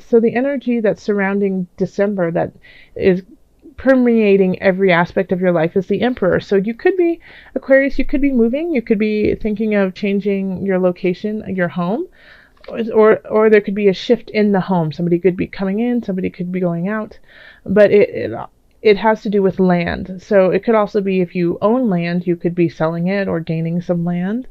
So the energy that's surrounding December that is permeating every aspect of your life is the Emperor. So you could be, Aquarius, you could be moving, you could be thinking of changing your location, your home, or there could be a shift in the home. Somebody could be coming in, somebody could be going out, but it has to do with land. So it could also be if you own land, you could be selling it or gaining some land.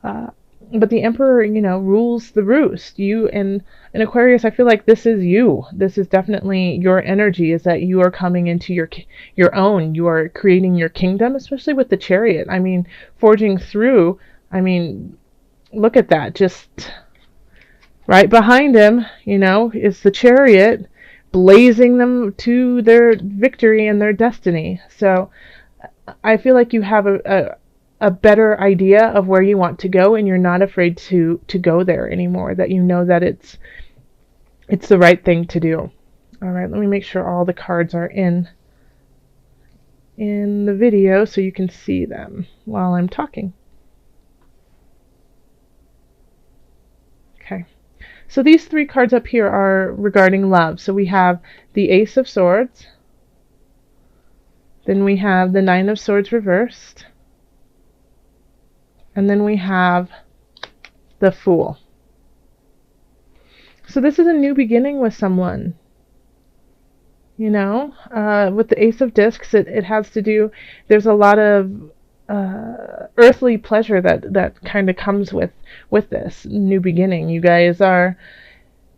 Uh, but the Emperor, rules the roost. You in Aquarius, I feel like this is you. This is definitely your energy. Is that you are coming into your own. You are creating your kingdom, especially with the Chariot. I mean, forging through. I mean, look at that. Just right behind him, is the Chariot, blazing them to their victory and their destiny. So I feel like you have a better idea of where you want to go, and you're not afraid to go there anymore, that you know that it's the right thing to do. All right, let me make sure all the cards are in the video so you can see them while I'm talking. Okay. So these 3 cards up here are regarding love. So we have the Ace of Swords, then we have the 9 of Swords reversed, and then we have the Fool. So this is a new beginning with someone. With the Ace of Discs, it has to do, there's a lot of earthly pleasure that kind of comes with this new beginning. You guys are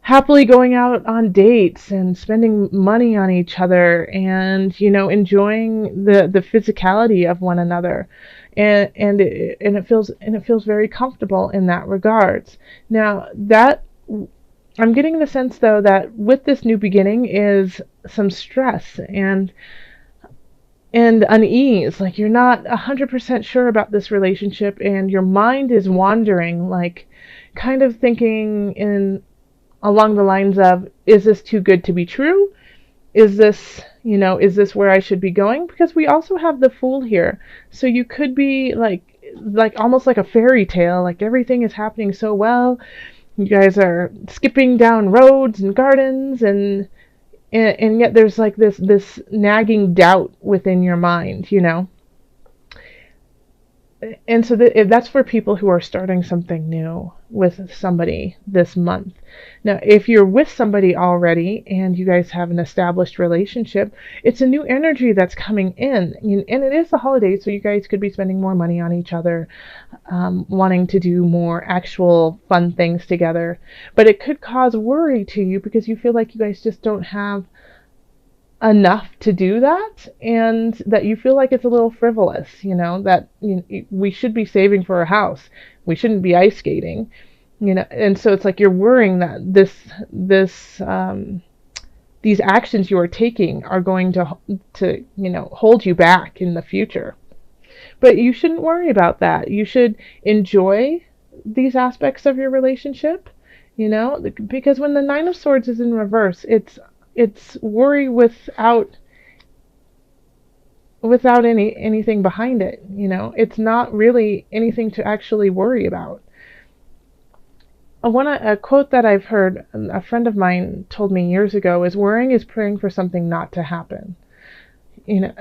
happily going out on dates and spending money on each other, and enjoying the physicality of one another, and it feels very comfortable in that regards. Now that I'm getting the sense, though, that with this new beginning is some stress and unease. Like you're not 100% sure about this relationship, and your mind is wandering, like kind of thinking along the lines of, is this too good to be true? Is this where I should be going? Because we also have the Fool here. So you could be like almost like a fairy tale, like everything is happening so well. You guys are skipping down roads and gardens, and yet there's like this nagging doubt within your mind, And so that's for people who are starting something new with somebody this month. Now, if you're with somebody already and you guys have an established relationship, it's a new energy that's coming in. And it is the holidays, so you guys could be spending more money on each other, wanting to do more actual fun things together. But it could cause worry to you because you feel like you guys just don't have enough to do that, and that you feel like it's a little frivolous, that we should be saving for a house, we shouldn't be ice skating, and so it's like you're worrying that these actions you are taking are going to hold you back in the future. But you shouldn't worry about that. You should enjoy these aspects of your relationship, because when the 9 of Swords is in reverse, it's worry without anything behind it. It's not really anything to actually worry about. A quote that I've heard, a friend of mine told me years ago, is worrying is praying for something not to happen.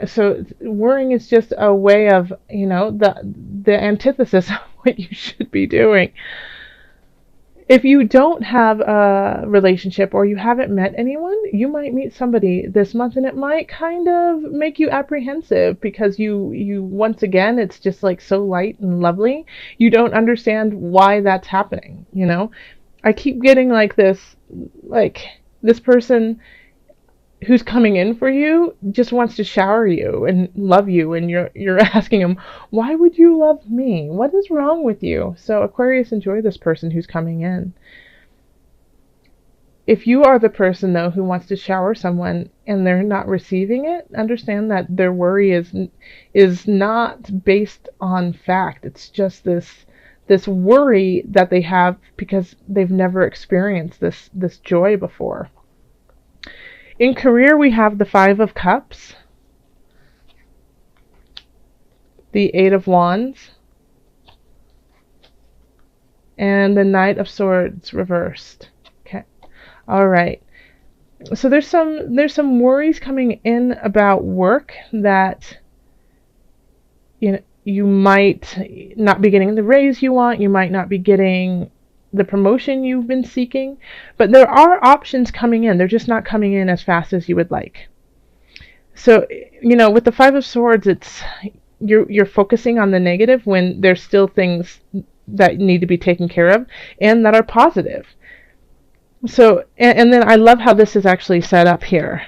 So worrying is just a way of, the antithesis of what you should be doing. If you don't have a relationship or you haven't met anyone, you might meet somebody this month, and it might kind of make you apprehensive because you once again, it's just like so light and lovely. You don't understand why that's happening, I keep getting like this person who's coming in for you just wants to shower you and love you, and you're asking him, why would you love me? What is wrong with you? So Aquarius, enjoy this person who's coming in. If you are the person, though, who wants to shower someone and they're not receiving it, understand that their worry is not based on fact. It's just this worry that they have because they've never experienced this joy before. In career, we have the 5 of Cups, the 8 of Wands, and the Knight of Swords reversed. Okay. All right. So there's some worries coming in about work that you might not be getting the raise you want, you might not be getting the promotion you've been seeking, but there are options coming in. They're just not coming in as fast as you would like. So, with the Five of Swords, it's you're focusing on the negative when there's still things that need to be taken care of and that are positive. So, and then I love how this is actually set up here,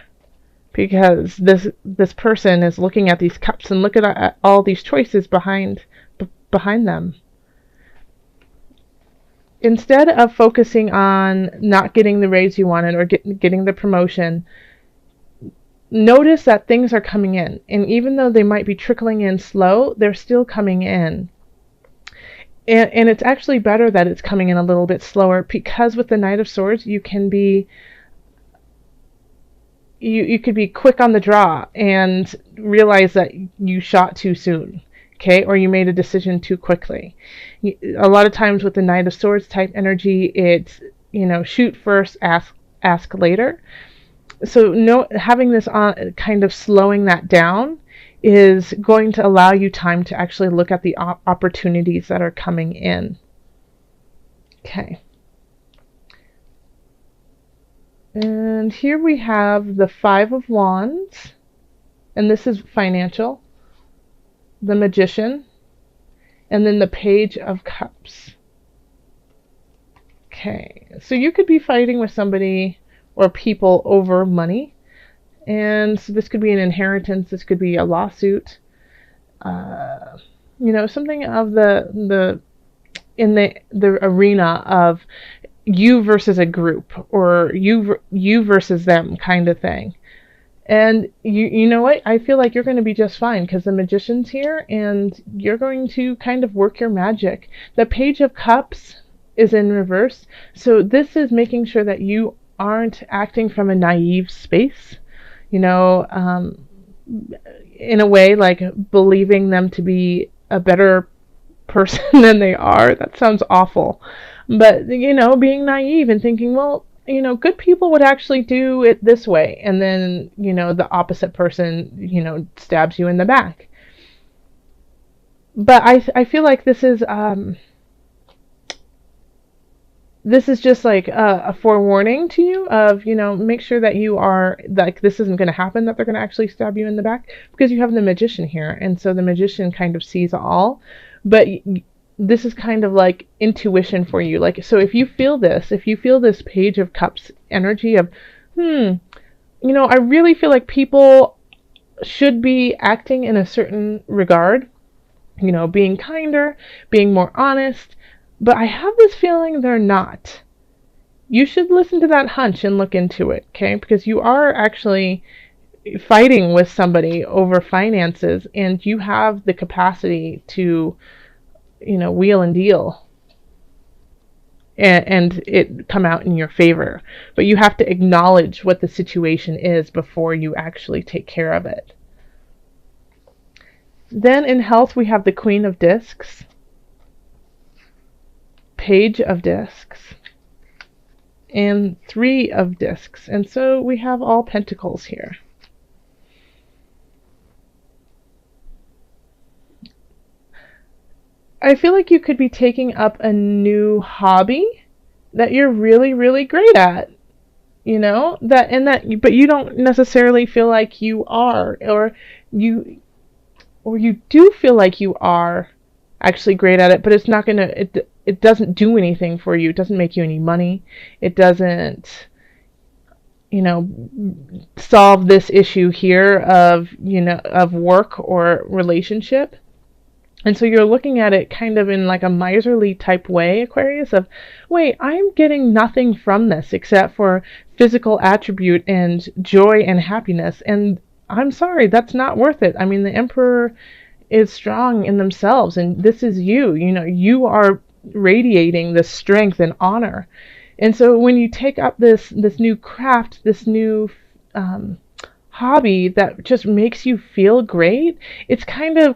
because this person is looking at these cups and look at all these choices behind them. Instead of focusing on not getting the raise you wanted or getting the promotion, notice that things are coming in. And even though they might be trickling in slow, they're still coming in. And it's actually better that it's coming in a little bit slower, because with the Knight of Swords, you can be you could be quick on the draw and realize that you shot too soon, okay, or you made a decision too quickly. A lot of times with the Knight of Swords type energy, it's shoot first, ask later. So having this on, kind of slowing that down, is going to allow you time to actually look at the opportunities that are coming in. Okay. And here we have the Five of Wands, and this is financial, the Magician, and then the Page of Cups. Okay, so you could be fighting with somebody or people over money, and so this could be an inheritance, this could be a lawsuit, something of the in the arena of you versus a group, or you versus them kind of thing. And you know what? I feel like you're going to be just fine, because the Magician's here and you're going to kind of work your magic. The Page of Cups is in reverse. So this is making sure that you aren't acting from a naive space, in a way, like believing them to be a better person than they are. That sounds awful. But, being naive and thinking, well, good people would actually do it this way. And then, the opposite person, stabs you in the back. But I feel like this is just like a forewarning to you of, make sure that you are, like, this isn't going to happen, that they're going to actually stab you in the back, because you have the Magician here. And so the Magician kind of sees all. But this is kind of like intuition for you. Like, so if you feel this Page of Cups energy of, I really feel like people should be acting in a certain regard, being kinder, being more honest, but I have this feeling they're not. You should listen to that hunch and look into it, okay? Because you are actually fighting with somebody over finances, and you have the capacity to wheel and deal and it come out in your favor. But you have to acknowledge what the situation is before you actually take care of it. Then in health, we have the Queen of Discs, Page of Discs, and Three of Discs. And so we have all Pentacles here. I feel like you could be taking up a new hobby that you're really, really great at, but you don't necessarily feel like you are, or you do feel like you are actually great at it, but it's not it doesn't do anything for you. It doesn't make you any money. It doesn't, solve this issue here of work or relationship. And so you're looking at it kind of in like a miserly type way, Aquarius, of, wait, I'm getting nothing from this except for physical attribute and joy and happiness. And I'm sorry, that's not worth it. I mean, the Emperor is strong in themselves, and this is you. You are radiating this strength and honor. And so when you take up this new craft, this new hobby that just makes you feel great, it's kind of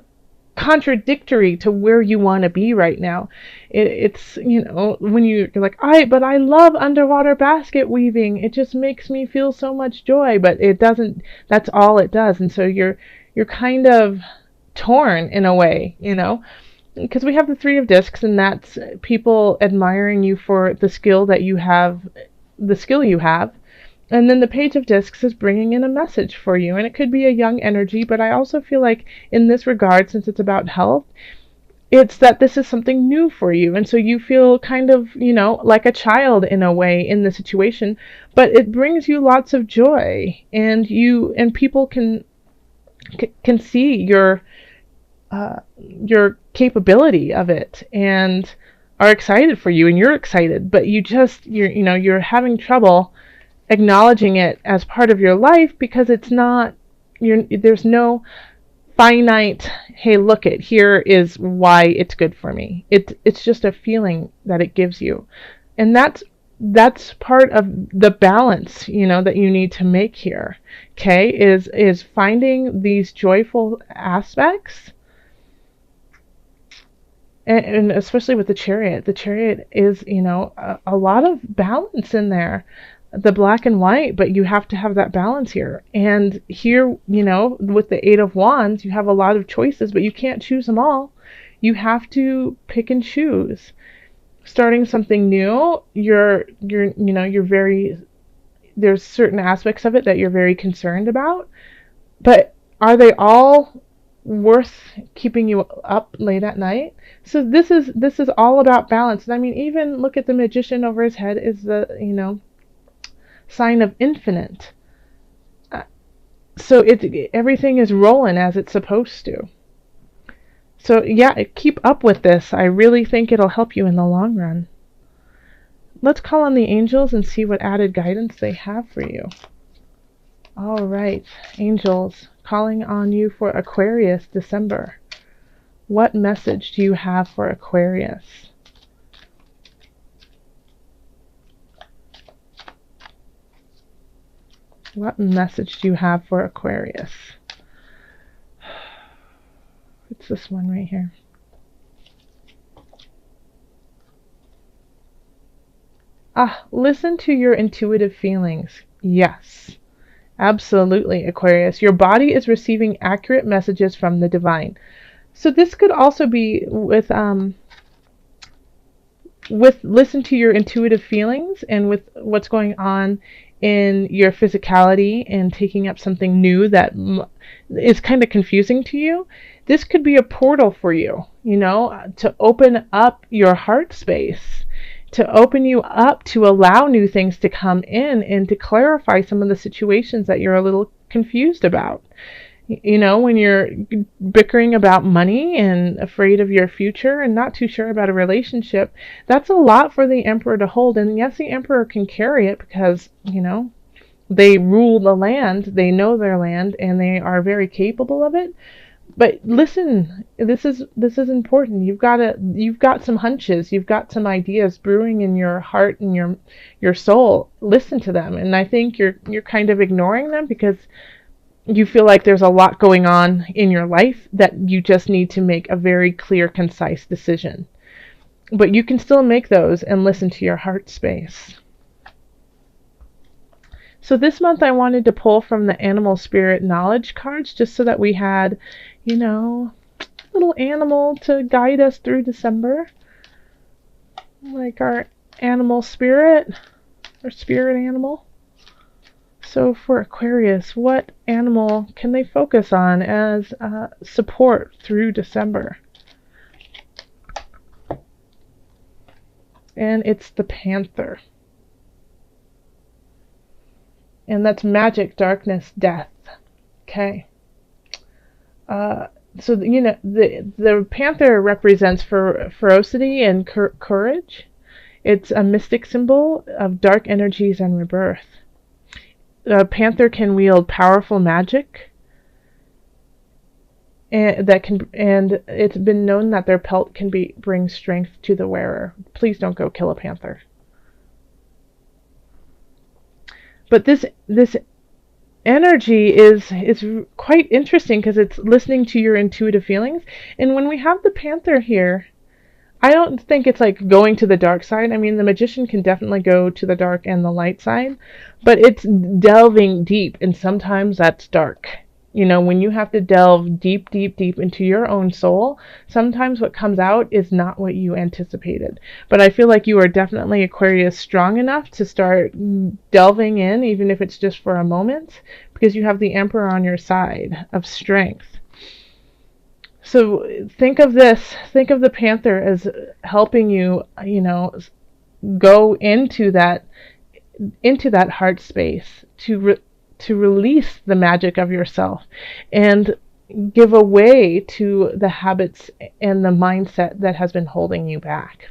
contradictory to where you want to be right now. It's, when you're like, but I love underwater basket weaving. It just makes me feel so much joy, but it doesn't, that's all it does. And so you're kind of torn in a way, because we have the Three of Discs, and that's people admiring you for the skill you have. And then the Page of Discs is bringing in a message for you, and it could be a young energy, but I also feel like in this regard, since it's about health, it's that this is something new for you, and so you feel kind of, like a child in a way in the situation, but it brings you lots of joy, and people can see your capability of it, and are excited for you, and you're excited, but you're having trouble acknowledging it as part of your life, because there's no finite, hey, look, here is why it's good for me. It's just a feeling that it gives you, and that's part of the balance, that you need to make here. Okay, is finding these joyful aspects. And especially with the Chariot is, a lot of balance in there, the black and white, but you have to have that balance here. And here, with the Eight of Wands, you have a lot of choices, but you can't choose them all. You have to pick and choose. Starting something new, there's certain aspects of it that you're very concerned about, but are they all worth keeping you up late at night? So this is all about balance. And I mean, even look at the Magician over his head is the, sign of infinite. So everything is rolling as it's supposed to. So yeah, keep up with this. I really think it'll help you in the long run. Let's call on the angels and see what added guidance they have for you. All right, angels, calling on you for Aquarius, December. What message do you have for Aquarius? What message do you have for Aquarius? It's this one right here. Listen to your intuitive feelings. Yes, absolutely, Aquarius. Your body is receiving accurate messages from the divine. So this could also be with listen to your intuitive feelings, and with what's going on in your physicality and taking up something new that is kind of confusing to you. This could be a portal for you, to open up your heart space, to open you up to allow new things to come in and to clarify some of the situations that you're a little confused about. When you're bickering about money and afraid of your future and not too sure about a relationship, that's a lot for the Emperor to hold. And yes, the Emperor can carry it because, they rule the land, they know their land, and they are very capable of it. But listen, this is important. You've got some hunches, you've got some ideas brewing in your heart and your soul. Listen to them. And I think you're kind of ignoring them because you feel like there's a lot going on in your life that you just need to make a very clear, concise decision. But you can still make those and listen to your heart space. So this month I wanted to pull from the Animal Spirit Knowledge cards just so that we had, a little animal to guide us through December. Like our animal spirit, or spirit animal. So for Aquarius, what animal can they focus on as support through December? And it's the panther. And that's magic, darkness, death. Okay. So, the panther represents ferocity and courage. It's a mystic symbol of dark energies and rebirth. A panther can wield powerful magic, and it's been known that their pelt can bring strength to the wearer. Please don't go kill a panther. But this energy is quite interesting because it's listening to your intuitive feelings. And when we have the Panther here, I don't think it's like going to the dark side. I mean, the magician can definitely go to the dark and the light side, but it's delving deep, and sometimes that's dark. You know, when you have to delve deep, deep, deep into your own soul, sometimes what comes out is not what you anticipated. But I feel like you are definitely, Aquarius, strong enough to start delving in, even if it's just for a moment, because you have the Emperor on your side of strength. So think of the Panther as helping you, go into that heart space to release the magic of yourself and give away to the habits and the mindset that has been holding you back.